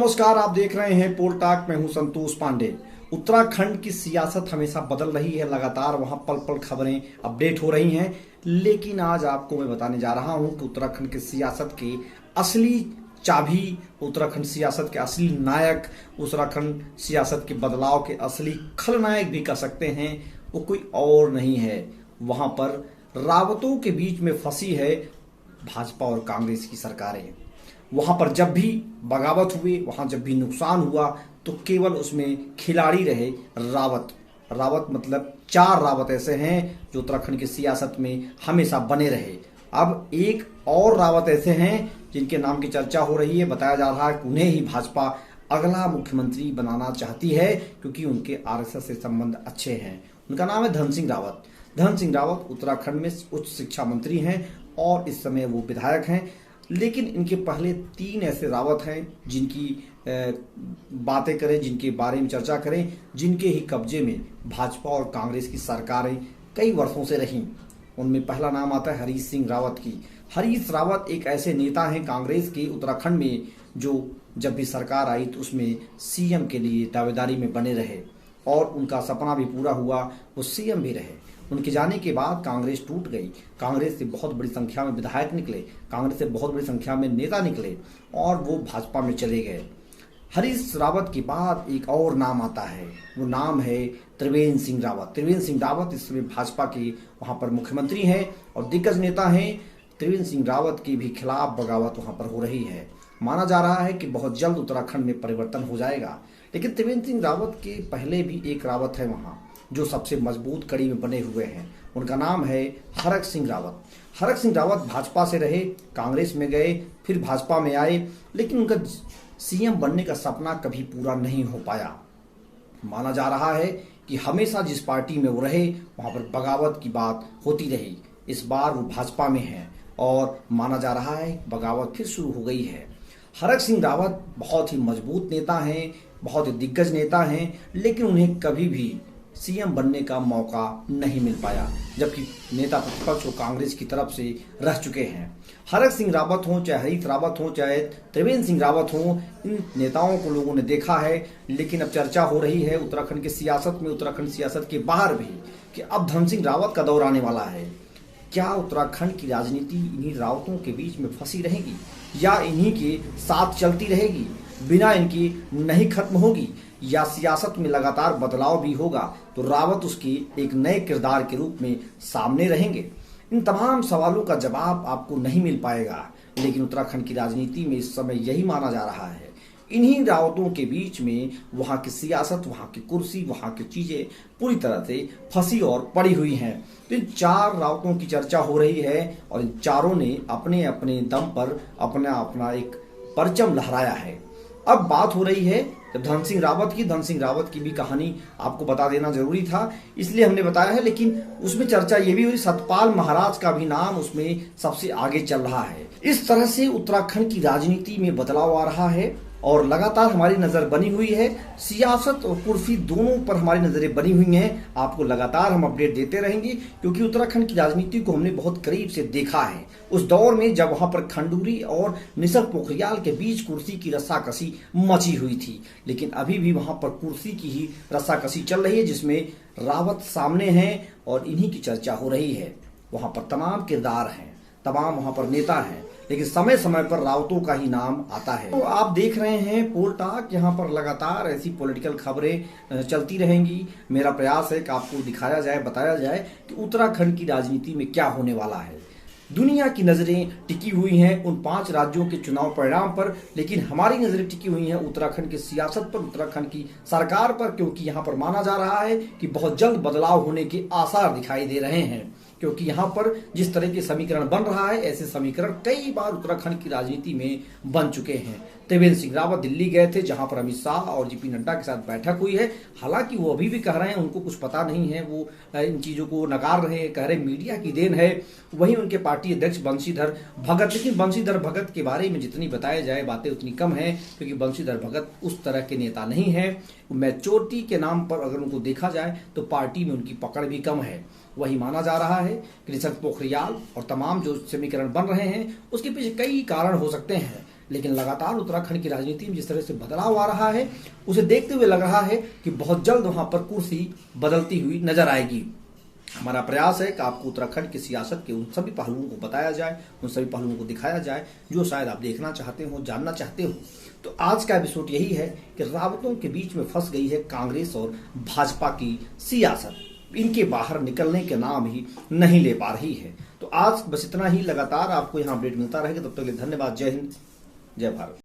नमस्कार, आप देख रहे हैं पोल टॉक। मैं हूं संतोष पांडे। उत्तराखंड की सियासत हमेशा बदल रही है, लगातार वहां पल पल खबरें अपडेट हो रही हैं। लेकिन आज आपको मैं बताने जा रहा हूं कि उत्तराखंड की सियासत की असली चाबी, उत्तराखंड सियासत के असली नायक, उत्तराखंड सियासत के बदलाव के असली खलनायक भी कह सकते हैं, वो कोई और नहीं है। वहां पर रावतों के बीच में फंसी है भाजपा और कांग्रेस की सरकारें। वहां पर जब भी बगावत हुए, वहां जब भी नुकसान हुआ, तो केवल उसमें खिलाड़ी रहे रावत। रावत मतलब 4 रावत ऐसे हैं जो उत्तराखंड की सियासत में हमेशा बने रहे। अब एक और रावत ऐसे हैं जिनके नाम की चर्चा हो रही है। बताया जा रहा है कि उन्हें ही भाजपा अगला मुख्यमंत्री बनाना चाहती है, क्योंकि उनके आरएसएस से संबंध अच्छे हैं। उनका नाम है धन सिंह रावत। धन सिंह रावत उत्तराखंड में उच्च शिक्षा मंत्री हैं और इस समय वो विधायक हैं। लेकिन इनके पहले 3 ऐसे रावत हैं जिनकी बातें करें, जिनके बारे में चर्चा करें, जिनके ही कब्जे में भाजपा और कांग्रेस की सरकारें कई वर्षों से रहीं। उनमें पहला नाम आता है हरीश सिंह रावत की। हरीश रावत एक ऐसे नेता हैं कांग्रेस के उत्तराखंड में, जो जब भी सरकार आई तो उसमें सीएम के लिए दावेदारी में बने रहे और उनका सपना भी पूरा हुआ, वो सीएम भी रहे। उनके जाने के बाद कांग्रेस टूट गई। कांग्रेस से बहुत बड़ी संख्या में विधायक निकले, कांग्रेस से बहुत बड़ी संख्या में नेता निकले और वो भाजपा में चले गए। हरीश रावत के बाद एक और नाम आता है, वो नाम है त्रिवेंद्र सिंह रावत। त्रिवेंद्र सिंह रावत इस समय भाजपा के वहां पर मुख्यमंत्री हैं और दिग्गज नेता हैं। त्रिवेंद्र सिंह रावत के भी खिलाफ बगावत वहां पर हो रही है। माना जा रहा है कि बहुत जल्द उत्तराखंड में परिवर्तन हो जाएगा। लेकिन त्रिवेंद्र सिंह रावत के पहले भी एक रावत है वहां जो सबसे मजबूत कड़ी में बने हुए हैं। उनका नाम है हरक सिंह रावत। हरक सिंह रावत भाजपा से रहे, कांग्रेस में गए, फिर भाजपा में आए, लेकिन उनका सीएम बनने का सपना कभी पूरा नहीं हो पाया। माना जा रहा है कि हमेशा जिस पार्टी में वो रहे वहां पर बगावत की बात होती रही। इस बार वो भाजपा में है और माना जा रहा है बगावत फिर शुरू हो गई है। हरक सिंह रावत बहुत ही मजबूत नेता हैं, बहुत ही दिग्गज नेता हैं, लेकिन उन्हें कभी भी सीएम बनने का मौका नहीं मिल पाया, जबकि नेता प्रतिपक्ष वो कांग्रेस की तरफ से रह चुके हैं। हरक सिंह रावत हो, चाहे हरीश रावत हो, चाहे त्रिवेंद्र सिंह रावत हो, इन नेताओं को लोगों ने देखा है। लेकिन अब चर्चा हो रही है उत्तराखंड की सियासत में, उत्तराखंड सियासत के बाहर भी, कि अब धन सिंह रावत का दौर आने वाला है। क्या उत्तराखंड की राजनीति इन्हीं रावतों के बीच में फंसी रहेगी या इन्हीं के साथ चलती रहेगी, बिना इनकी नहीं खत्म होगी, या सियासत में लगातार बदलाव भी होगा तो रावत उसकी एक नए किरदार के रूप में सामने रहेंगे? इन तमाम सवालों का जवाब आपको नहीं मिल पाएगा। लेकिन उत्तराखंड की राजनीति में इस समय यही माना जा रहा है, इन्हीं रावतों के बीच में वहां की सियासत, वहां की कुर्सी, वहां की चीजें पूरी तरह से फंसी और पड़ी हुई हैं। तो इन 4 रावतों की चर्चा हो रही है और इन चारों ने अपने अपने दम पर अपना अपना एक परचम लहराया है। अब बात हो रही है जब धन सिंह रावत की भी कहानी आपको बता देना जरूरी था, इसलिए हमने बताया है। लेकिन उसमें चर्चा ये भी हुई, सतपाल महाराज का भी नाम उसमें सबसे आगे चल रहा है। इस तरह से उत्तराखंड की राजनीति में बदलाव आ रहा है और लगातार हमारी नजर बनी हुई है। सियासत और कुर्सी दोनों पर हमारी नजरें बनी हुई हैं। आपको लगातार हम अपडेट देते रहेंगे, क्योंकि उत्तराखंड की राजनीति को हमने बहुत करीब से देखा है। उस दौर में जब वहां पर खंडूरी और निशंक पोखरियाल के बीच कुर्सी की रस्साकसी मची हुई थी, लेकिन अभी भी वहां पर कुर्सी की ही रस्साकसी चल रही है, जिसमें रावत सामने हैं और इन्हीं की चर्चा हो रही है। वहां पर तमाम किरदार हैं, तमाम वहां पर नेता हैं, लेकिन समय समय पर रावतों का ही नाम आता है। तो आप देख रहे हैं पोल टॉक, यहाँ पर लगातार ऐसी पॉलिटिकल खबरें चलती रहेंगी। मेरा प्रयास है कि आपको दिखाया जाए, बताया जाए कि उत्तराखंड की राजनीति में क्या होने वाला है। दुनिया की नजरें टिकी हुई हैं उन 5 राज्यों के चुनाव परिणाम पर, लेकिन हमारी नजरें टिकी हुई हैं उत्तराखंड की सियासत पर, उत्तराखंड की सरकार पर, क्योंकि यहाँ पर माना जा रहा है कि बहुत जल्द बदलाव होने के आसार दिखाई दे रहे हैं। क्योंकि यहाँ पर जिस तरह के समीकरण बन रहा है, ऐसे समीकरण कई बार उत्तराखंड की राजनीति में बन चुके हैं। त्रिवेंद्र सिंह रावत दिल्ली गए थे, जहां पर अमित शाह और जेपी नड्डा के साथ बैठक हुई है। हालांकि वो अभी भी कह रहे हैं उनको कुछ पता नहीं है, वो इन चीजों को नकार रहे हैं, कह रहे मीडिया की देन है। वहीं उनके पार्टी अध्यक्ष बंशीधर भगत, लेकिन बंशीधर भगत के बारे में जितनी बताया जाए बातें उतनी कम है, क्योंकि बंशीधर भगत उस तरह के नेता नहीं है। मैच्योरिटी के नाम पर अगर उनको देखा जाए तो पार्टी में उनकी पकड़ भी कम है। वही माना जा रहा है कि निशंक पोखरियाल और तमाम जो समीकरण बन रहे हैं उसके पीछे कई कारण हो सकते हैं। लेकिन लगातार उत्तराखंड की राजनीति में जिस तरह से बदलाव आ रहा है, उसे देखते हुए लग रहा है कि बहुत जल्द वहां पर कुर्सी बदलती हुई नजर आएगी। हमारा प्रयास है कि आपको उत्तराखंड की सियासत के उन सभी पहलुओं को बताया जाए, उन सभी पहलुओं को दिखाया जाए जो शायद आप देखना चाहते हो, जानना चाहते हो। तो आज का एपिसोड यही है कि रावतों के बीच में फंस गई है कांग्रेस और भाजपा की सियासत। इनके बाहर निकलने के नाम ही नहीं ले पा रही है। तो आज बस इतना ही। लगातार आपको यहाँ अपडेट मिलता रहेगा। तब तक के लिए धन्यवाद। जय हिंद, जय भारत।